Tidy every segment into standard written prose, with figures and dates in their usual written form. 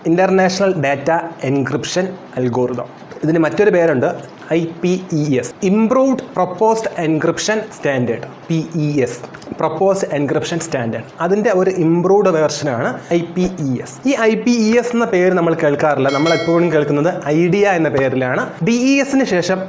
International Data Encryption Algorithm. ഇതിന് മറ്റൊരു പേരുണ്ട് IPES, Improved Proposed Encryption Standard, PES, Proposed Encryption Standard. അതിൻ്റെ ഒരു ഇംപ്രൂവ്ഡ് വേർഷനാണ് IPES. ഈ IPES എന്ന പേര് നമ്മൾ കേൾക്കാറില്ല, നമ്മൾ എപ്പോഴും കേൾക്കുന്നത് ഐഡിയ എന്ന പേരിലാണ്. DESന് ശേഷം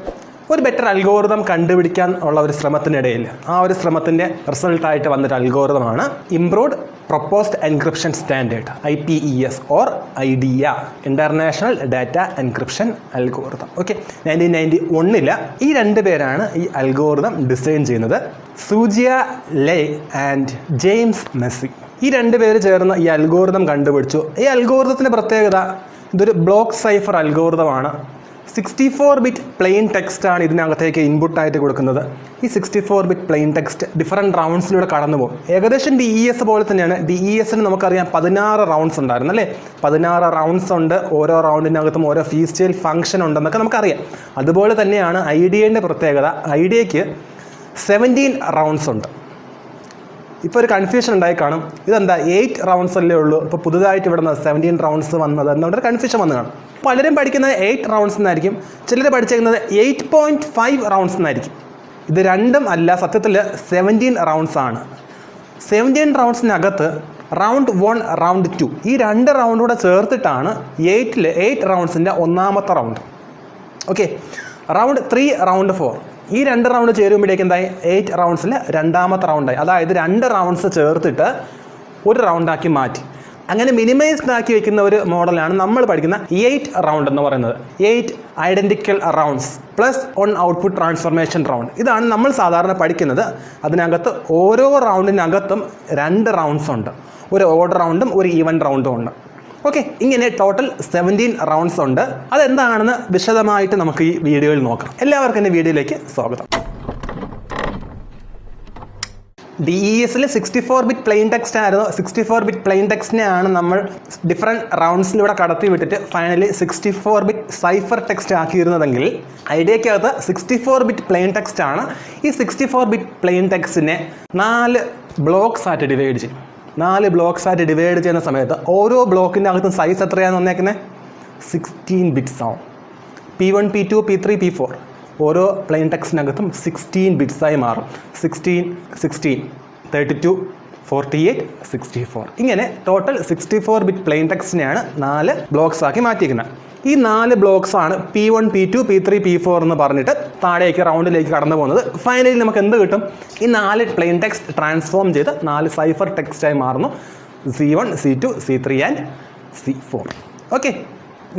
ഒരു ബെറ്റർ അൽഗോരിതം കണ്ടുപിടിക്കാൻ ഉള്ള ഒരു ശ്രമത്തിനിടയിൽ ആ ഒരു ശ്രമത്തിൻ്റെ റിസൾട്ടായിട്ട് വന്നൊരു അൽഗോരിതമാണ് improved proposed encryption standard, IPES or IDEA, international data encryption algorithm. Okay, 1991 ഈ രണ്ട് പേരാണ് ഈ അൽഗോരിതം ഡിസൈൻ ചെയ്യുന്നത്. Xuejia Lai and James Massey, ഈ രണ്ട് പേര് ചേർന്ന് ഈ അൽഗോരിതം കണ്ടുപിടിച്ചു. ഈ അൽഗോരിതത്തിൻ്റെ പ്രത്യേകത, ഇതൊരു ബ്ലോക്ക് സൈഫർ അൽഗോരിതമാണ്. 64-ബിറ്റ് പ്ലെയിൻ ടെക്സ്റ്റ് ആണ് ഇതിനകത്തേക്ക് ഇൻപുട്ടായിട്ട് കൊടുക്കുന്നത്. ഈ 64-ബിറ്റ് പ്ലെയിൻ ടെക്സ്റ്റ് ഡിഫറെൻറ്റ് റൗണ്ട്സിലൂടെ കടന്നു പോകും. ഏകദേശം DES പോലെ തന്നെയാണ്. DESന് നമുക്കറിയാം 16 റൗണ്ട്സ് ഉണ്ടായിരുന്നു അല്ലേ, 16 റൗണ്ട്സ് ഉണ്ട്. ഓരോ റൗണ്ടിനകത്തും ഓരോ ഫീസ്റ്റൈൽ ഫംഗ്ഷൻ ഉണ്ടെന്നൊക്കെ നമുക്കറിയാം. അതുപോലെ തന്നെയാണ് ഐഡിയയുടെ പ്രത്യേകത. ഐഡിയയ്ക്ക് 17 റൗണ്ട്സ് ഉണ്ട്. ഇപ്പോൾ ഒരു കൺഫ്യൂഷൻ ഉണ്ടായി കാണും, ഇതെന്താ 8 റൗണ്ട്സ് അല്ലേ ഉള്ളൂ, ഇപ്പോൾ പുതുതായിട്ട് ഇവിടെ നിന്ന് 17 റൗണ്ട്സ് വന്നത് എന്നുകൊണ്ടൊരു കൺഫ്യൂഷൻ വന്നു കാണും. പലരും പഠിക്കുന്നത് 8 റൗണ്ട്സ് എന്നായിരിക്കും, ചിലർ പഠിച്ചേക്കുന്നത് 8.5 റൗണ്ട്സ് എന്നായിരിക്കും. ഇത് രണ്ടും അല്ല, സത്യത്തിൽ 17 റൗണ്ട്സ് ആണ്. 17 റൗണ്ട്സിനകത്ത് റൗണ്ട് 1, റൗണ്ട് 2 ഈ രണ്ട് റൗണ്ട് കൂടെ ചേർത്തിട്ടാണ് 8 റൗണ്ട്സിൻ്റെ ഒന്നാമത്തെ റൗണ്ട്. ഓക്കെ, റൗണ്ട് 3, റൗണ്ട് 4 ഈ രണ്ട് റൗണ്ട് ചേരുമ്പോഴേക്കും എന്തായി, 8 റൗണ്ട്സിൽ രണ്ടാമത്തെ റൗണ്ടായി. അതായത് 2 റൗണ്ട്സ് ചേർത്തിട്ട് ഒരു റൗണ്ടാക്കി മാറ്റി. അങ്ങനെ മിനിമൈസ്ഡ് ആക്കി വെക്കുന്ന ഒരു മോഡലാണ് നമ്മൾ പഠിക്കുന്ന 8 റൗണ്ട് എന്ന് പറയുന്നത്. 8 identical rounds plus 1 output transformation round. ഇതാണ് നമ്മൾ സാധാരണ പഠിക്കുന്നത്. അതിനകത്ത് ഓരോ റൗണ്ടിനകത്തും 2 റൗണ്ട്സ് ഉണ്ട്. ഒരു ഓഡ് റൗണ്ടും ഒരു ഈവൻ റൗണ്ടും ഉണ്ട്. ഓക്കെ, ഇങ്ങനെ ടോട്ടൽ 17 റൗണ്ട്സ് ഉണ്ട്. അതെന്താണെന്ന് വിശദമായിട്ട് നമുക്ക് ഈ വീഡിയോയിൽ നോക്കാം. എല്ലാവർക്കും എൻ്റെ വീഡിയോയിലേക്ക് സ്വാഗതം. DESൽ 64-ബിറ്റ് പ്ലെയിൻ ടെക്സ്റ്റ് ആയിരുന്നു. 64-ബിറ്റ് പ്ലെയിൻ ടെക്സ്റ്റിനെയാണ് നമ്മൾ ഡിഫറെൻറ്റ് റൗണ്ട്സിലൂടെ കടത്തി വിട്ടിട്ട് ഫൈനലി 64-ബിറ്റ് സൈഫർ ടെക്സ്റ്റ് ആക്കിയിരുന്നതെങ്കിൽ ഐഡിയക്കകത്ത് 64-ബിറ്റ് പ്ലെയിൻ ടെക്സ്റ്റ് ആണ്. ഈ 64-ബിറ്റ് പ്ലെയിൻ ടെക്സ്റ്റിനെ 4 ബ്ലോക്സ് ആയിട്ട് ഡിവൈഡ് ചെയ്യും. 4 ബ്ലോക്സ് ആയിട്ട് ഡിവൈഡ് ചെയ്യുന്ന സമയത്ത് ഓരോ ബ്ലോക്കിൻ്റെ അകത്തും സൈസ് എത്രയാണെന്ന് വന്നേക്കുന്നത്, 16 ബിറ്റ്സ് ആവും. P1, P2, P3, P4 ഓരോ പ്ലെയിൻ ടെക്സ്റ്റിനകത്തും 16 ബിറ്റ്സായി മാറും. 16, 32, 48, 64 ഇങ്ങനെ ടോട്ടൽ 64-ബിറ്റ് പ്ലെയിൻ ടെക്സ്റ്റിനെയാണ് 4 ബ്ലോക്സ് ആക്കി മാറ്റിയിരിക്കുന്നത്. ഈ 4 ബ്ലോക്സ് ആണ് P1, P2, P3, P4 എന്ന് പറഞ്ഞിട്ട് താഴേക്ക് റൗണ്ടിലേക്ക് കടന്നു പോകുന്നത്. ഫൈനലി നമുക്ക് എന്ത് കിട്ടും, ഈ 4 പ്ലെയിൻ ടെക്സ്റ്റ് ട്രാൻസ്ഫോം ചെയ്ത് 4 സൈഫർ ടെക്സ്റ്റായി മാറുന്നു. C1, C2, C3 and C4. Okay,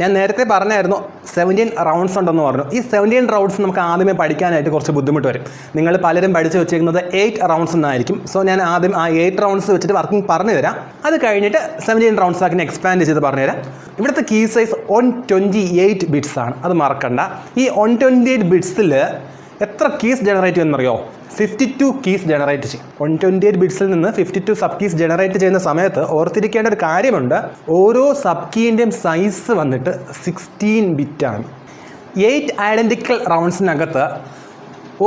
ഞാൻ നേരത്തെ പറഞ്ഞായിരുന്നു 17 റൗണ്ട്സ് ഉണ്ടെന്ന് പറഞ്ഞു. ഈ 17 റൗണ്ട്സ് നമുക്ക് ആദ്യമേ പഠിക്കാനായിട്ട് കുറച്ച് ബുദ്ധിമുട്ട് വരും. നിങ്ങൾ പലരും പഠിച്ച് വെച്ചിരിക്കുന്നത് 8 റൗണ്ട്സ് എന്നായിരിക്കും. സോ ഞാൻ ആദ്യം ആ 8 റൗണ്ട്സ് വെച്ചിട്ട് വർക്കിംഗ് പറഞ്ഞു തരാം. അത് കഴിഞ്ഞിട്ട് 17 റൗണ്ട്സ് ആക്കി എക്സ്പാൻഡ് ചെയ്ത് പറഞ്ഞു തരാം. ഇവിടുത്തെ കീ സൈസ് 128 ബിറ്റ്സ് ആണ്, അത് മറക്കണ്ട. ഈ 128 ബിറ്റ്സിൽ എത്ര കീസ് ജനറേറ്റ് ചെയ്യുമെന്നറിയോ, 52 കീസ് ജനറേറ്റ് ചെയ്യും. 128 ബിറ്റ്സിൽ നിന്ന് 52 സബ് കീസ് ജനറേറ്റ് ചെയ്യുന്ന സമയത്ത് ഓർത്തിരിക്കേണ്ട ഒരു കാര്യമുണ്ട്, ഓരോ സബ് കീൻ്റെയും സൈസ് വന്നിട്ട് 16 ബിറ്റാണ്. 8 ഐഡൻറ്റിക്കൽ റൗണ്ട്സിനകത്ത്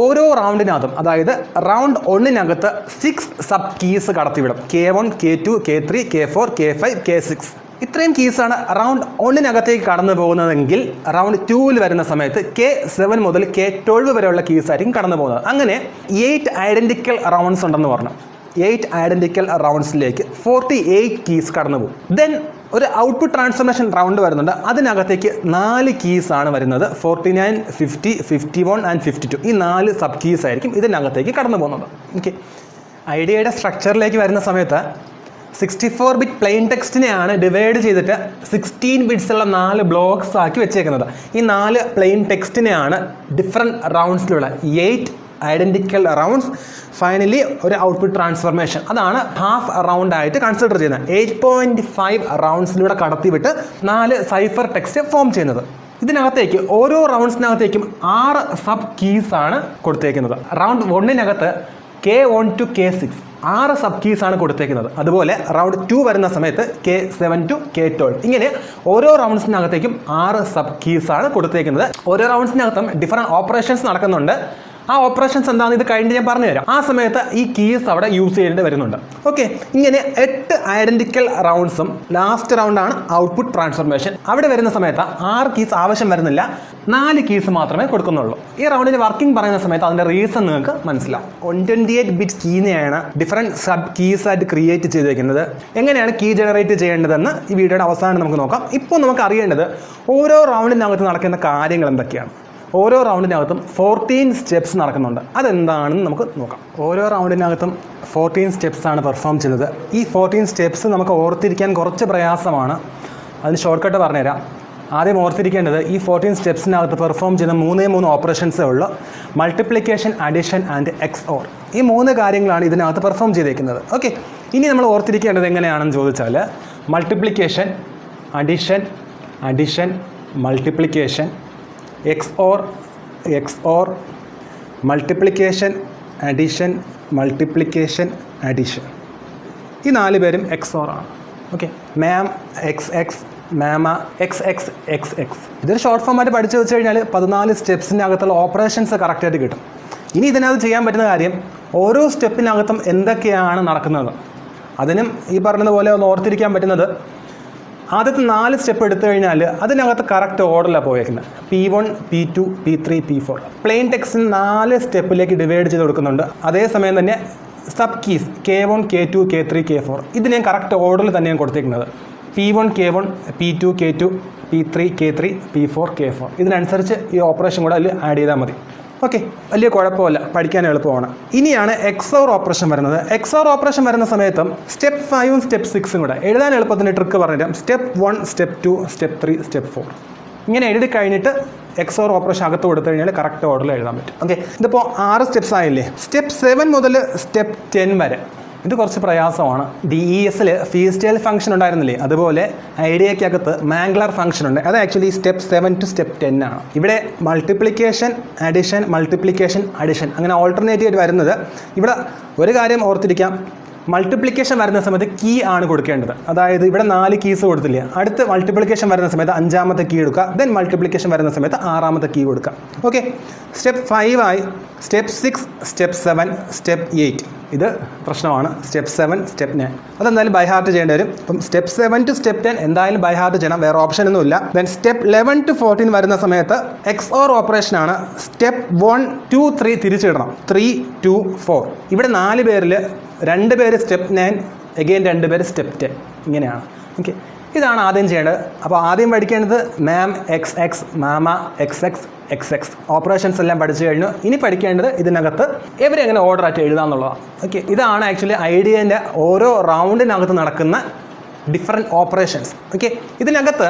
ഓരോ റൗണ്ടിനകത്തും, അതായത് റൗണ്ട് 1-നകത്ത് 6 സബ് കീസ് കടത്തിവിടും. K1, K2, K3, K4, K5, K6 ഇത്രയും കീസാണ് റൗണ്ട് 1-നകത്തേക്ക് കടന്നു പോകുന്നതെങ്കിൽ റൗണ്ട് 2-ൽ വരുന്ന സമയത്ത് K7 മുതൽ K12 വരെയുള്ള കീസായിരിക്കും കടന്നു പോകുന്നത്. അങ്ങനെ 8 ഐഡൻറ്റിക്കൽ റൗണ്ട്സ് ഉണ്ടെന്ന് പറഞ്ഞു. 8 ഐഡൻറ്റിക്കൽ റൗണ്ട്സിലേക്ക് 48 കീസ് കടന്നു പോകും. ദെൻ ഒരു ഔട്ട്പുട്ട് ട്രാൻസ്ഫർമേഷൻ റൗണ്ട് വരുന്നുണ്ട്. അതിനകത്തേക്ക് 4 കീസാണ് വരുന്നത്. 49, 50, 51 ആൻഡ് 52 ഈ 4 സബ് കീസ് ആയിരിക്കും ഇതിനകത്തേക്ക് കടന്നു പോകുന്നത്. ഓക്കെ, ഐഡിയയുടെ സ്ട്രക്ചറിലേക്ക് വരുന്ന സമയത്ത് 64-ബിറ്റ് പ്ലെയിൻ ടെക്സ്റ്റിനെയാണ് ഡിവൈഡ് ചെയ്തിട്ട് 16 ബിറ്റ്സുള്ള 4 ബ്ലോക്സ് ആക്കി വെച്ചേക്കുന്നത്. ഈ 4 പ്ലെയിൻ ടെക്സ്റ്റിനെയാണ് ഡിഫറെൻറ്റ് റൗണ്ട്സിലുള്ള 8 ഐഡൻറ്റിക്കൽ റൗണ്ട്സ് ഫൈനലി ഒരു ഔട്ട്പുട്ട് ട്രാൻസ്ഫർമേഷൻ, അതാണ് ഹാഫ് റൗണ്ട് ആയിട്ട് കൺസിഡർ ചെയ്യുന്നത്. 8.5 റൗണ്ട്സിലൂടെ കടത്തിവിട്ട് 4 സൈഫർ ടെക്സ്റ്റ് ഫോം ചെയ്യുന്നത്. ഇതിനകത്തേക്ക് ഓരോ റൗണ്ട്സിനകത്തേക്കും 6 സബ് കീസാണ് കൊടുത്തേക്കുന്നത്. റൗണ്ട് 1-നകത്ത് K1 to K6 6 sub keys ആണ് കൊടുത്തേക്കുന്നത്. അതുപോലെ റൗണ്ട് 2 വരുന്ന സമയത്ത് K7 to K12 ഇങ്ങനെ ഓരോ റൗണ്ട്സിനകത്തേക്കും 6 സബ് കീസ് ആണ് കൊടുത്തേക്കുന്നത്. ഓരോ റൗണ്ട്സിനകത്തും ഡിഫറെൻറ്റ് ഓപ്പറേഷൻസ് നടക്കുന്നുണ്ട്. ആ ഓപ്പറേഷൻസ് എന്താണെന്ന് ഇത് കഴിഞ്ഞ് ഞാൻ പറഞ്ഞു തരാം. ആ സമയത്ത് ഈ കീസ് അവിടെ യൂസ് ചെയ്യേണ്ടി വരുന്നുണ്ട്. ഓക്കെ, ഇങ്ങനെ 8 ഐഡന്റിക്കൽ റൗണ്ട്സും ലാസ്റ്റ് റൗണ്ടാണ് ഔട്ട്പുട്ട് ട്രാൻസ്ഫോർമേഷൻ. അവിടെ വരുന്ന സമയത്ത് 6 കീസ് ആവശ്യം വരുന്നില്ല, 4 കീസ് മാത്രമേ കൊടുക്കുന്നുള്ളൂ. ഈ റൗണ്ടിന് വർക്കിംഗ് പറയുന്ന സമയത്ത് അതിന്റെ റീസൺ നിങ്ങൾക്ക് മനസ്സിലാവും. 128 ബിറ്റ് കീനെയാണ് ഡിഫറെന്റ് സബ് കീസ് ആയിട്ട് ക്രിയേറ്റ് ചെയ്തിരിക്കുന്നത്. എങ്ങനെയാണ് കീ ജനറേറ്റ് ചെയ്യേണ്ടതെന്ന് ഈ വീഡിയോയുടെ അവസാനം നമുക്ക് നോക്കാം. ഇപ്പോൾ നമുക്ക് അറിയേണ്ടത് ഓരോ റൗണ്ടിനകത്ത് നടക്കുന്ന കാര്യങ്ങൾ എന്തൊക്കെയാണ്. ഓരോ റൗണ്ടിനകത്തും 14 സ്റ്റെപ്സ് നടക്കുന്നുണ്ട്. അതെന്താണെന്ന് നമുക്ക് നോക്കാം. ഓരോ റൗണ്ടിനകത്തും 14 സ്റ്റെപ്സ് ആണ് പെർഫോം ചെയ്യുന്നത്. ഈ 14 സ്റ്റെപ്സ് നമുക്ക് ഓർത്തിരിക്കാൻ കുറച്ച് പ്രയാസമാണ്. അതിന് ഷോർട്ട് കട്ട് പറഞ്ഞുതരാം. ആദ്യം ഓർത്തിരിക്കേണ്ടത് ഈ 14 സ്റ്റെപ്സിനകത്ത് പെർഫോം ചെയ്യുന്ന 3 ഓപ്പറേഷൻസേ ഉള്ളൂ. Multiplication, addition and XOR. ഈ 3 കാര്യങ്ങളാണ് ഇതിനകത്ത് പെർഫോം ചെയ്തേക്കുന്നത്. ഓക്കെ, ഇനി നമ്മൾ ഓർത്തിരിക്കേണ്ടത് എങ്ങനെയാണെന്ന് ചോദിച്ചാൽ multiplication, addition, multiplication, XOR, multiplication, addition, multiplication, addition. ഈ 4 പേരും XOR ആണ്. ഓക്കെ, മാം XX, മാമ XX. ഇതൊരു ഷോർട്ട് ഫോമായിട്ട് പഠിച്ചു വെച്ച് കഴിഞ്ഞാൽ 14 സ്റ്റെപ്സിനകത്തുള്ള ഓപ്പറേഷൻസ് കറക്റ്റായിട്ട് കിട്ടും. ഇനി ഇതിനകത്ത് ചെയ്യാൻ പറ്റുന്ന കാര്യം ഓരോ സ്റ്റെപ്പിനകത്തും എന്തൊക്കെയാണ് നടക്കുന്നത്. അതിനും ഈ പറഞ്ഞതുപോലെ ഒന്ന് ഓർത്തിരിക്കാൻ പറ്റുന്നത് ആദ്യത്തെ 4 സ്റ്റെപ്പ് എടുത്തു കഴിഞ്ഞാൽ അതിനകത്ത് കറക്റ്റ് ഓർഡറിലാണ് പോയേക്കുന്നത്. P1, P2, P3, P4. Plain ടെക്സ്റ്റിന് 4 സ്റ്റെപ്പിലേക്ക് ഡിവൈഡ് ചെയ്ത് കൊടുക്കുന്നുണ്ട്. അതേസമയം തന്നെ sub keys K1, K2, K3, K4 ഇത് ഞാൻ കറക്റ്റ് ഓർഡറിൽ തന്നെയാണ് കൊടുത്തേക്കുന്നത്. P1, K1, P2, K2, P3, K3, P4, K4. ഇതിനനുസരിച്ച് ഈ ഓപ്പറേഷൻ കൂടെ അതിൽ ആഡ് ചെയ്താൽ മതി. ഓക്കെ, വലിയ കുഴപ്പമില്ല, പഠിക്കാൻ എളുപ്പമാണ്. ഇനിയാണ് XOR ഓപ്പറേഷൻ വരുന്നത്. XOR ഓപ്പറേഷൻ വരുന്ന സമയത്തും സ്റ്റെപ്പ് 5ഉം സ്റ്റെപ്പ് 6ഉം കൂടെ എഴുതാൻ എളുപ്പത്തിന് ട്രിക്ക് പറഞ്ഞുതരാം. സ്റ്റെപ്പ് 1, സ്റ്റെപ്പ് 2, സ്റ്റെപ്പ് 3, സ്റ്റെപ്പ് 4 ഇങ്ങനെ എഴുതി കഴിഞ്ഞിട്ട് XOR ഓപ്പറേഷൻ അകത്ത് കൊടുത്തു കഴിഞ്ഞാൽ കറക്റ്റ് ഓർഡറിൽ എഴുതാൻ പറ്റും. ഓക്കെ, ഇതിപ്പോൾ 6 സ്റ്റെപ്സ് ആയില്ലേ. സ്റ്റെപ്പ് 7 മുതൽ സ്റ്റെപ്പ് 10 വരെ ഇത് കുറച്ച് പ്രയാസമാണ്. DESൽ ഫീസ്റ്റൈൽ ഫംഗ്ഷൻ ഉണ്ടായിരുന്നില്ലേ, അതുപോലെ ഐഡിയക്കകത്ത് മാംഗ്ലർ ഫംഗ്ഷൻ ഉണ്ട്. അത് ആക്ച്വലി സ്റ്റെപ്പ് 7 to സ്റ്റെപ്പ് 10 ആണ്. ഇവിടെ മൾട്ടിപ്ലിക്കേഷൻ, അഡിഷൻ അങ്ങനെ ഓൾട്ടർനേറ്റീവ് ആയിട്ട് വരുന്നത്. ഇവിടെ ഒരു കാര്യം ഓർത്തിരിക്കാം, മൾട്ടിപ്ലിക്കേഷൻ വരുന്ന സമയത്ത് കീ ആണ് കൊടുക്കേണ്ടത്. അതായത് ഇവിടെ 4 കീസ് കൊടുത്തില്ലേ, അടുത്ത് മൾട്ടിപ്ലിക്കേഷൻ വരുന്ന സമയത്ത് 5ാമത്തെ കീ എടുക്കുക, ദെൻ മൾട്ടിപ്ലിക്കേഷൻ വരുന്ന സമയത്ത് 6ാമത്തെ കീ കൊടുക്കുക. ഓക്കെ, സ്റ്റെപ്പ് 5 ആയി. സ്റ്റെപ്പ് 6, സ്റ്റെപ്പ് 7, സ്റ്റെപ്പ് 8 ഇത് പ്രശ്നമാണ്. സ്റ്റെപ്പ് 7, സ്റ്റെപ്പ് 9 അതെന്തായാലും ബൈ ഹാർട്ട് ചെയ്യേണ്ടി വരും. അപ്പം സ്റ്റെപ്പ് 7 to സ്റ്റെപ്പ് 10 എന്തായാലും ബൈ ഹാർട്ട് ചെയ്യണം, വേറെ ഓപ്ഷൻ ഒന്നുമില്ല. ദെൻ സ്റ്റെപ്പ് 11 to 14 വരുന്ന സമയത്ത് XOR ഓപ്പറേഷനാണ്. സ്റ്റെപ്പ് 1, 2, 3 തിരിച്ചിടണം. 3, 2, 4 ഇവിടെ 4 പേരിൽ 2 പേര് സ്റ്റെപ്പ് 9, അഗെയിൻ 2 പേര് സ്റ്റെപ്പ് 10 ഇങ്ങനെയാണ്. ഓക്കെ, ഇതാണ് ആദ്യം ചെയ്യേണ്ടത്. അപ്പോൾ ആദ്യം പഠിക്കേണ്ടത് മാം XX, മാമ XX ഓപ്പറേഷൻസ് എല്ലാം പഠിച്ചു കഴിഞ്ഞു. ഇനി പഠിക്കേണ്ടത് ഇതിനകത്ത് എവരെങ്ങനെ ഓർഡർ ആയിട്ട് എഴുതാമെന്നുള്ളതാണ്. ഓക്കെ, ഇതാണ് ആക്ച്വലി ഐഡിയൻ്റെ ഓരോ റൗണ്ടിനകത്ത് നടക്കുന്ന ഡിഫറെൻറ്റ് ഓപ്പറേഷൻസ്. ഓക്കെ, ഇതിനകത്ത്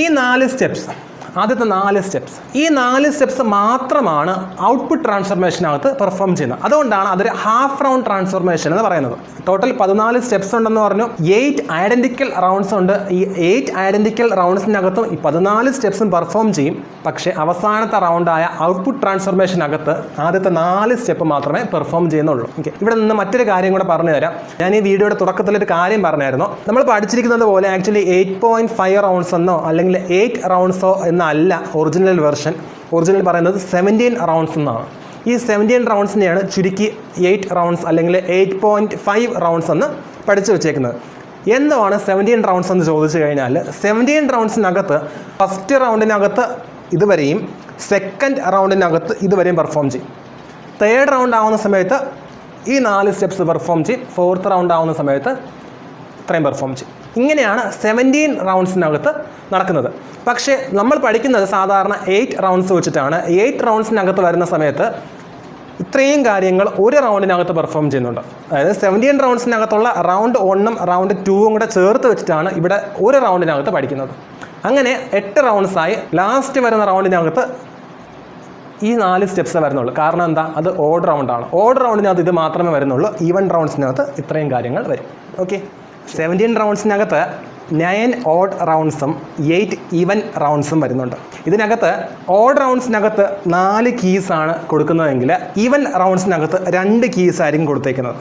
ഈ 4 സ്റ്റെപ്സ്, ആദ്യത്തെ 4 സ്റ്റെപ്സ്, ഈ 4 സ്റ്റെപ്സ് മാത്രമാണ് ഔട്ട്പുട്ട് ട്രാൻസ്ഫോർമേഷനകത്ത് പെർഫോം ചെയ്യുന്നത്. അതുകൊണ്ടാണ് അതൊരു ഹാഫ് റൗണ്ട് ട്രാൻസ്ഫോർമേഷൻ എന്ന് പറയുന്നത്. ടോട്ടൽ 14 സ്റ്റെപ്സ് ഉണ്ടെന്ന് പറഞ്ഞു. 8 ഐഡന്റിക്കൽ റൗണ്ട്സ് ഉണ്ട്. ഈ 8 ഐഡന്റിക്കൽ റൗണ്ട്സിനകത്തും ഈ 14 സ്റ്റെപ്സും പെർഫോം ചെയ്യും. പക്ഷേ അവസാനത്തെ റൗണ്ടായ ഔട്ട്പുട്ട് ട്രാൻസ്ഫോർമേഷനകത്ത് ആദ്യത്തെ 4 സ്റ്റെപ്പ് മാത്രമേ പെർഫോം ചെയ്യുന്നുള്ളൂ. ഓക്കെ, ഇവിടെ നിന്ന് മറ്റൊരു കാര്യം കൂടെ പറഞ്ഞു തരാം. ഞാൻ ഈ വീഡിയോയുടെ തുടക്കത്തിലൊരു കാര്യം പറഞ്ഞായിരുന്നു. നമ്മൾ പഠിച്ചിരിക്കുന്നത് പോലെ ആക്ച്വലി 8.5 റൗണ്ട്സ് എന്നോ അല്ലെങ്കിൽ 8 റൗണ്ട്സോ എന്നല്ല ഒറിജിനൽ വെർഷൻ. ഒറിജിനൽ പറയുന്നത് 17 റൗണ്ട്സ് എന്നാണ്. ഈ 17 റൗണ്ട്സിനെയാണ് ചുരുക്കി 8 റൗണ്ട്സ് അല്ലെങ്കിൽ 8.5 റൗണ്ട്സ് എന്ന് പഠിച്ചു വെച്ചേക്കുന്നത്. എന്താണ് 17 റൗണ്ട്സ് എന്ന് ചോദിച്ചു കഴിഞ്ഞാൽ 17 റൗണ്ട്സിനകത്ത് ഫസ്റ്റ് റൗണ്ടിനകത്ത് ഇതുവരെയും സെക്കൻഡ് റൗണ്ടിനകത്ത് ഇതുവരെയും പെർഫോം ചെയ്യും. തേർഡ് റൗണ്ട് ആവുന്ന സമയത്ത് ഈ 4 സ്റ്റെപ്സ് പെർഫോം ചെയ്യും. ഫോർത്ത് റൗണ്ട് ആവുന്ന സമയത്ത് ഇത്രയും പെർഫോം ചെയ്യും. ഇങ്ങനെയാണ് 17 റൗണ്ട്സിനകത്ത് നടക്കുന്നത്. പക്ഷേ നമ്മൾ പഠിക്കുന്നത് സാധാരണ 8 റൗണ്ട്സ് വെച്ചിട്ടാണ്. 8 റൗണ്ട്സിനകത്ത് വരുന്ന സമയത്ത് ഇത്രയും കാര്യങ്ങൾ ഒരു റൗണ്ടിനകത്ത് പെർഫോം ചെയ്യുന്നുണ്ട്. അതായത് 17 റൗണ്ട്സിനകത്തുള്ള റൗണ്ട് 1ഉം റൗണ്ട് 2ഉം കൂടെ ചേർത്ത് വെച്ചിട്ടാണ് ഇവിടെ ഒരു റൗണ്ടിനകത്ത് പഠിക്കുന്നത്. അങ്ങനെ 8 റൗണ്ട്സായി. ലാസ്റ്റ് വരുന്ന റൗണ്ടിനകത്ത് ഈ 4 സ്റ്റെപ്സ് വരുന്നുള്ളൂ. കാരണം എന്താ, അത് ഓഡ് റൗണ്ടാണ്. ഓഡ് റൗണ്ടിനകത്ത് ഇത് മാത്രമേ വരുന്നുള്ളൂ. ഈവൻ റൗണ്ട്സിനകത്ത് ഇത്രയും കാര്യങ്ങൾ വരും. ഓക്കെ, 17 റൗണ്ട്സിനകത്ത് 9 ഓഡ് റൗണ്ട്സും 8 ഈവൻ റൗണ്ട്സും വരുന്നുണ്ട്. ഇതിനകത്ത് ഓഡ് റൗണ്ട്സിനകത്ത് 4 കീസാണ് കൊടുക്കുന്നതെങ്കിൽ ഈവൻ റൗണ്ട്സിനകത്ത് 2 കീസ് ആയിരിക്കും കൊടുത്തേക്കുന്നത്.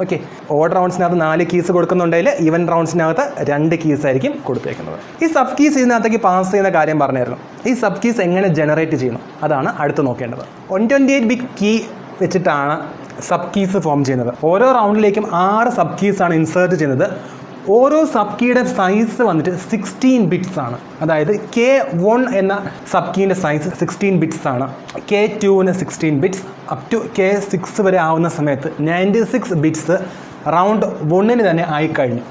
ഓക്കെ, ഓഡ് റൗണ്ട്സിനകത്ത് 4 കീസ് കൊടുക്കുന്നുണ്ടെങ്കിൽ ഈവൻ റൗണ്ട്സിനകത്ത് 2 കീസ് ആയിരിക്കും കൊടുത്തേക്കുന്നത്. ഈ സബ് കീസ് ഇതിനകത്തേക്ക് പാസ് ചെയ്യുന്ന കാര്യം പറഞ്ഞായിരുന്നു. ഈ സബ് കീസ് എങ്ങനെ ജനറേറ്റ് ചെയ്യുന്നു അതാണ് അടുത്ത് നോക്കേണ്ടത്. 128 ബിറ്റ് കീ വെച്ചിട്ടാണ് സബ് കീസ് ഫോം ചെയ്യുന്നത്. ഓരോ റൗണ്ടിലേക്കും 6 സബ് കീസാണ് ഇൻസേർട്ട് ചെയ്യുന്നത്. ഓരോ സബ് കീയുടെ സൈസ് വന്നിട്ട് 16 ബിറ്റ്സ് ആണ്. അതായത് K1 എന്ന സബ് കീൻ്റെ സൈസ് 16 ബിറ്റ്സ് ആണ്. K2ന് 16 ബിറ്റ്സ് അപ് ടു K6 വരെ ആവുന്ന സമയത്ത് 96 ബിറ്റ്സ് റൗണ്ട് 1ന് തന്നെ ആയിക്കഴിഞ്ഞു.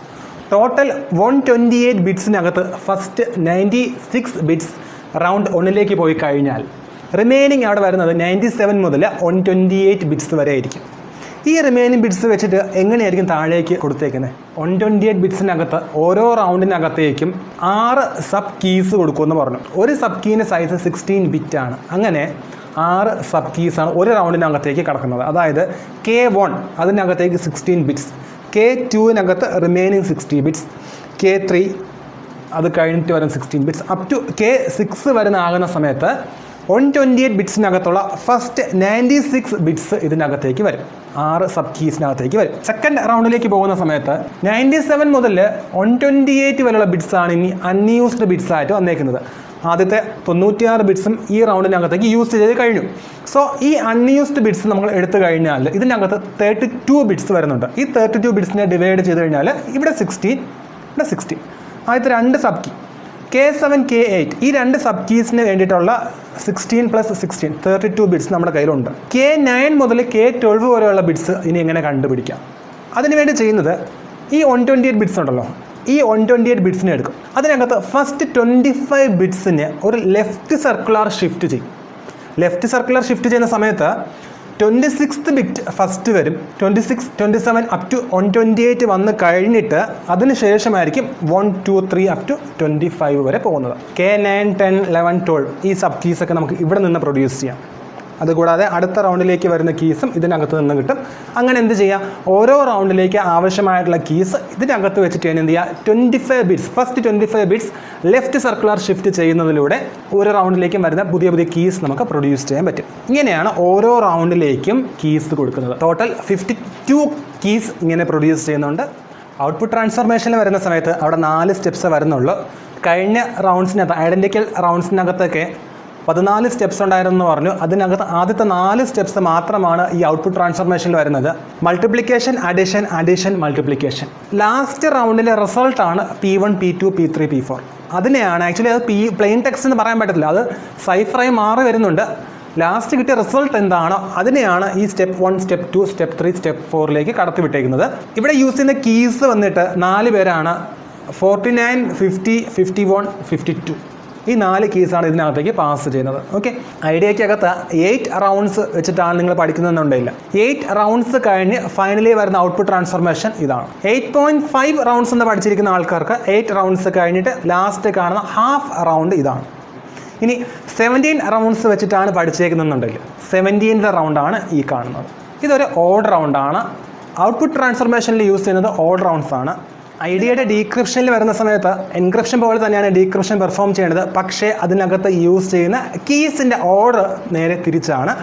ടോട്ടൽ 128 ബിറ്റ്സിനകത്ത് ഫസ്റ്റ് 96 ബിറ്റ്സ് റൗണ്ട് 1ലേക്ക് പോയി കഴിഞ്ഞാൽ റിമൈനിങ് അവിടെ വരുന്നത് 97 മുതൽ 128 ബിറ്റ്സ് വരെ ആയിരിക്കും. ഈ റിമൈനിങ് ബിറ്റ്സ് വെച്ചിട്ട് എങ്ങനെയായിരിക്കും താഴേക്ക് കൊടുത്തേക്കുന്നത്? 128 ബിറ്റ്സിനകത്ത് ഓരോ റൗണ്ടിനകത്തേക്കും 6 സബ് കീസ് കൊടുക്കുമെന്ന് പറഞ്ഞു. ഒരു സബ് കീൻ്റെ സൈസ് 16 ബിറ്റ് ആണ്. അങ്ങനെ 6 സബ് കീസാണ് ഒരു റൗണ്ടിനകത്തേക്ക് കിടക്കുന്നത്. അതായത് K1 അതിനകത്തേക്ക് 16 ബിറ്റ്സ്, K2വിനകത്ത് റിമൈനിങ് 60 ബിറ്റ്സ്, K3 അത് കഴിഞ്ഞിട്ട് വരുന്ന 16 ബിറ്റ്സ് അപ് ടു K6 വരുന്ന സമയത്ത് 128 ബിറ്റ്സിനകത്തുള്ള ഫസ്റ്റ് 96 ബിറ്റ്സ് ഇതിനകത്തേക്ക് വരും. 6 സബ് കീസിനകത്തേക്ക് വരും. സെക്കൻഡ് റൗണ്ടിലേക്ക് പോകുന്ന സമയത്ത് 97 മുതൽ 128 വരെയുള്ള ബിറ്റ്സ് ആണ് ഇനി അൺയൂസ്ഡ് ബിറ്റ്സ് ആയിട്ട് വന്നേക്കുന്നത്. ആദ്യത്തെ 96 ബിറ്റ്സും ഈ റൗണ്ടിനകത്തേക്ക് യൂസ് ചെയ്ത് കഴിഞ്ഞു. സോ ഈ അൺയൂസ്ഡ് ബിറ്റ്സ് നമ്മൾ എടുത്തു കഴിഞ്ഞാൽ ഇതിനകത്ത് 32 ബിറ്റ്സ് വരുന്നുണ്ട്. ഈ 32 ബിറ്റ്സിനെ ഡിവൈഡ് ചെയ്ത് കഴിഞ്ഞാൽ ഇവിടെ 16, ഇവിടെ 16. ആദ്യത്തെ 2 സബ് കീ K7, K8 ഈ 2 സബ് കീസിന് വേണ്ടിയിട്ടുള്ള 16 + 16 32 ബിറ്റ്സ് നമ്മുടെ കയ്യിലുണ്ട്. K9 മുതൽ K12 വരെയുള്ള ബിറ്റ്സ് ഇനി എങ്ങനെ കണ്ടുപിടിക്കാം? അതിനുവേണ്ടി ചെയ്യുന്നത് ഈ 128 ബിറ്റ്സ് ഉണ്ടല്ലോ, ഈ 128 ബിറ്റ്സിനെ എടുക്കും. അതിനകത്ത് ഫസ്റ്റ് 25 ബിറ്റ്സിന് ഒരു ലെഫ്റ്റ് സർക്കുലർ ഷിഫ്റ്റ് ചെയ്യും. ലെഫ്റ്റ് സർക്കുലർ ഷിഫ്റ്റ് ചെയ്യുന്ന സമയത്ത് 26th ബിറ്റ് ഫസ്റ്റ് വരും. 26, 27 അപ് ടു 128 വന്ന് കഴിഞ്ഞിട്ട് അതിന് ശേഷമായിരിക്കും 1, 2, 3 അപ് ടു 25 വരെ പോകുന്നത്. K9, 10, 11, 12 ഈ സബ് കീസൊക്കെ നമുക്ക് ഇവിടെ നിന്ന് പ്രൊഡ്യൂസ് ചെയ്യാം. അതുകൂടാതെ അടുത്ത റൗണ്ടിലേക്ക് വരുന്ന കീസും ഇതിനകത്ത് നിന്ന് കിട്ടും. അങ്ങനെ എന്ത് ചെയ്യാം? ഓരോ റൗണ്ടിലേക്ക് ആവശ്യമായിട്ടുള്ള കീസ് ഇതിനകത്ത് വെച്ചിട്ട് എന്ത് ചെയ്യുക? 25 bits first 25 bits left circular shift ചെയ്യുന്നതിലൂടെ ഓരോ റൗണ്ടിലേക്കും വരുന്ന പുതിയ പുതിയ കീസ് നമുക്ക് പ്രൊഡ്യൂസ് ചെയ്യാൻ പറ്റും. ഇങ്ങനെയാണ് ഓരോ റൗണ്ടിലേക്കും കീസ് കൊടുക്കുന്നത്. ടോട്ടൽ 52 കീസ് ഇങ്ങനെ പ്രൊഡ്യൂസ് ചെയ്യുന്നുണ്ട്. ഔട്ട്പുട്ട് ട്രാൻസ്ഫർമേഷനിൽ വരുന്ന സമയത്ത് അവിടെ 4 സ്റ്റെപ്സ് വരുന്നുള്ളൂ. കഴിഞ്ഞ റൗണ്ട്സിനകത്ത് ഐഡൻറ്റിക്കൽ റൗണ്ട്സിനകത്തൊക്കെ 14 സ്റ്റെപ്സ് ഉണ്ടായിരുന്നു പറഞ്ഞു. അതിനകത്ത് ആദ്യത്തെ 4 സ്റ്റെപ്സ് മാത്രമാണ് ഈ ഔട്ട്പുട്ട് ട്രാൻസ്ഫർമേഷനിൽ വരുന്നത്. Multiplication, addition, addition, multiplication. Last റൗണ്ടിലെ റിസൾട്ടാണ് P1, P2, P3, P4. അതിനെയാണ് ആക്ച്വലി അത് പ്ലെയിൻ ടെക്സ്റ്റ് എന്ന് പറയാൻ പറ്റത്തില്ല, അത് സൈഫറായി മാറി വരുന്നുണ്ട്. ലാസ്റ്റ് കിട്ടിയ റിസൾട്ട് എന്താണോ അതിനെയാണ് ഈ സ്റ്റെപ്പ് 1, സ്റ്റെപ്പ് 2, സ്റ്റെപ്പ് 3, സ്റ്റെപ്പ് 4ലേക്ക് കടത്തി വിട്ടേക്കുന്നത്. ഇവിടെ യൂസ് ചെയ്യുന്ന കീസ് വന്നിട്ട് 4 പേരാണ്. 49, 50, 51, 52 ഈ 4 കീസാണ് ഇതിനകത്തേക്ക് പാസ് ചെയ്യുന്നത്. ഓക്കെ, ഐഡിയക്കകത്ത് 8 റൗണ്ട്സ് വെച്ചിട്ടാണ് നിങ്ങൾ പഠിക്കുന്നതെന്നുണ്ടെങ്കിൽ 8 റൗണ്ട്സ് കഴിഞ്ഞ് ഫൈനലി വരുന്ന ഔട്ട്പുട്ട് ട്രാൻസ്ഫർമേഷൻ ഇതാണ്. 8.5 റൗണ്ട്സ് എന്ന് പഠിച്ചിരിക്കുന്ന ആൾക്കാർക്ക് 8 റൗണ്ട്സ് കഴിഞ്ഞിട്ട് ലാസ്റ്റ് കാണുന്ന ഹാഫ് റൗണ്ട് ഇതാണ്. ഇനി 17 റൗണ്ട്സ് വെച്ചിട്ടാണ് പഠിച്ചേക്കുന്നതെന്നുണ്ടെങ്കിൽ 17th റൗണ്ടാണ് ഈ കാണുന്നത്. ഇതൊരു ഓഡ് റൗണ്ടാണ്. ഔട്ട്പുട്ട് ട്രാൻസ്ഫർമേഷനിൽ യൂസ് ചെയ്യുന്നത് ഓഡ് റൗണ്ട്സ് ആണ്. ഐഡിയയുടെ ഡീക്രിപ്ഷനിൽ വരുന്ന സമയത്ത് എൻക്രിപ്ഷൻ പോലെ തന്നെയാണ് ഡീക്രിപ്ഷൻ പെർഫോം ചെയ്യേണ്ടത്. പക്ഷേ അതിനകത്ത് യൂസ് ചെയ്യുന്ന കീസിൻ്റെ ഓർഡർ നേരെ തിരിച്ചാണ്.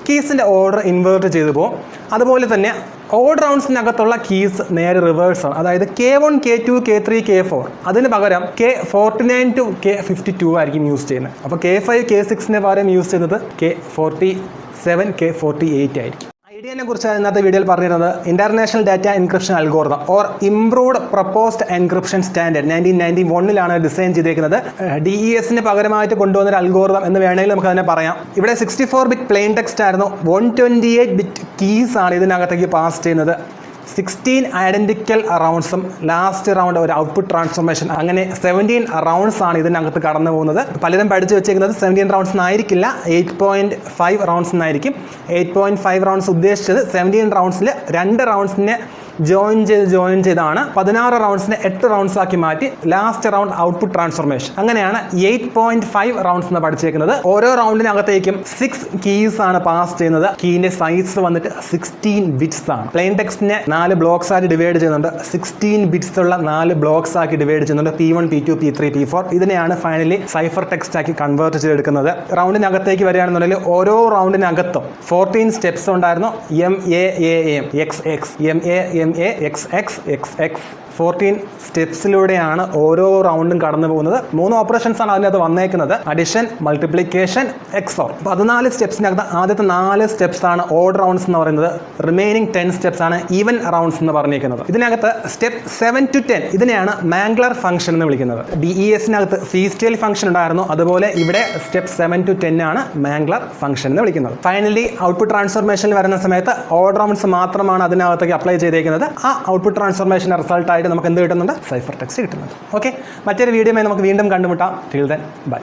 കീസിൻ്റെ ഓർഡർ ഇൻവേർട്ട് ചെയ്തു പോകും. അതുപോലെ തന്നെ ഓഡ് റൗണ്ട്സിനകത്തുള്ള കീസ് നേരെ റിവേഴ്സാണ്. അതായത് K1, K2, K3, K4 അതിന് പകരം K49 to K52 ആയിരിക്കും യൂസ് ചെയ്യുന്നത്. അപ്പോൾ K5, K6ന് പകരം യൂസ് ചെയ്യുന്നത് K47, K48 ആയിരിക്കും. ഐഡിയനെ കുറിച്ച് ഇന്നത്തെ വീഡിയോയിൽ പറഞ്ഞിരുന്നത് international data encryption algorithm or improved proposed encryption standard 1991 design ചെയ്തേക്കുന്നത്. DESന് പകരമായിട്ട് കൊണ്ടുവന്നൊരു അൽഗോരിതം എന്ന് വേണമെങ്കിൽ നമുക്ക് അതിനെ പറയാം. ഇവിടെ 64 ബിറ്റ് പ്ലെയിൻ ടെക്സ്റ്റ് ആയിരുന്നു. 128 ബിറ്റ് കീസ് ആണ് ഇതിനകത്തേക്ക് പാസ് ചെയ്യുന്നത്. 16 ഐഡന്റിക്കൽ റൗണ്ട്സും ലാസ്റ്റ് റൗണ്ട് ഒരു ഔട്ട്പുട്ട് ട്രാൻസ്ഫോർമേഷൻ, അങ്ങനെ 17 റൗണ്ട്സ് ആണ് ഇതിനകത്ത് കടന്നു പോകുന്നത്. പലരും പഠിച്ചു വെച്ചേക്കുന്നത് 17 റൗണ്ട്സ് ആയിരിക്കില്ല, 8.5 റൗണ്ട്സ് എന്നായിരിക്കും. 8.5 റൗണ്ട്സ് ഉദ്ദേശിച്ചത് 17 റൗണ്ട്സിൽ 2 റൗണ്ട്സിനെ ജോയിൻ ചെയ്താണ് 16 റൗണ്ട്സിനെ 8 റൗണ്ട്സ് ആക്കി മാറ്റി ലാസ്റ്റ് റൗണ്ട് ഔട്ട്പുട്ട് ട്രാൻസ്ഫോർമേഷൻ. അങ്ങനെയാണ് 8.5 റൗണ്ട്സ് എന്ന് പഠിച്ചേക്കുന്നത്. ഓരോ റൗണ്ടിനകത്തേക്കും 6 കീസ് ആണ് പാസ് ചെയ്യുന്നത്. കീന്റെ സൈസ് വന്നിട്ട് 16 ബിറ്റ്സ് ആണ്. പ്ലെയിൻ ടെക്സ്റ്റിനെ 4 ബ്ലോക്സ് ആക്കി ഡിവൈഡ് ചെയ്യുന്നുണ്ട്. 16 ബിറ്റ്സ് ഉള്ള 4 ബ്ലോക്സ് ആക്കി ഡിവൈഡ് ചെയ്യുന്നുണ്ട്. P1, P2, P3, P4. ഇതിനെയാണ് ഫൈനലി സൈഫർ ടെക്സ്റ്റ് ആക്കി കൺവേർട്ട് ചെയ്തെടുക്കുന്നത്. റൗണ്ടിനകത്തേക്ക് വരികയാണെന്നുണ്ടെങ്കിൽ ഓരോ റൗണ്ടിനകത്തും 14 സ്റ്റെപ്സ് ഉണ്ടായിരുന്നു. MAAM, XX, MAAM, CMA XX XX 14 സ്റ്റെപ്സിലൂടെയാണ് ഓരോ റൗണ്ടും കടന്നു പോകുന്നത്. 3 ഓപ്പറേഷൻസ് ആണ് അതിനകത്ത് വന്നേക്കുന്നത്. Addition, multiplication, XOR. 14 സ്റ്റെപ്സിനകത്ത് ആദ്യത്തെ 4 സ്റ്റെപ്സ് ആണ് ഓഡ് റൗണ്ട്സ് എന്ന് പറയുന്നത്. റിമൈനിങ് 10 സ്റ്റെപ്സ് ആണ് ഈവൻ റൗണ്ട്സ് എന്ന് പറഞ്ഞിരിക്കുന്നത്. ഇതിനകത്ത് സ്റ്റെപ്പ് 7 to 10 ഇതിനെയാണ് മാംഗ്ലർ ഫംഗ്ഷൻ എന്ന് വിളിക്കുന്നത്. DESനകത്ത് ഫീസ്റ്റേൽ ഫംഗ്ഷൻ ഉണ്ടായിരുന്നു, അതുപോലെ ഇവിടെ സ്റ്റെപ്പ് 7 to 10 ആണ് മാംഗ്ലർ ഫംഗ്ഷൻ എന്ന് വിളിക്കുന്നത്. ഫൈനലി ഔട്ട്പുട്ട് ട്രാൻസ്ഫോർമേഷനിൽ വരുന്ന സമയത്ത് ഓഡ് റൗണ്ട്സ് മാത്രമാണ് അതിനകത്തേക്ക് അപ്ലൈ ചെയ്തേക്കുന്നത്. ആ ഔട്ട്പുട്ട് ട്രാൻസ്ഫോർമേഷൻ റിസൾട്ട് ആയിട്ട് നമുക്ക് എന്ത് കിട്ടുന്നുണ്ട്? സൈഫർ ടെക്സ്റ്റ് കിട്ടുന്നുണ്ട്. ഓക്കെ, മറ്റൊരു വീഡിയോയുമായി നമുക്ക് വീണ്ടും കണ്ടുമുട്ടാം. Till then bye.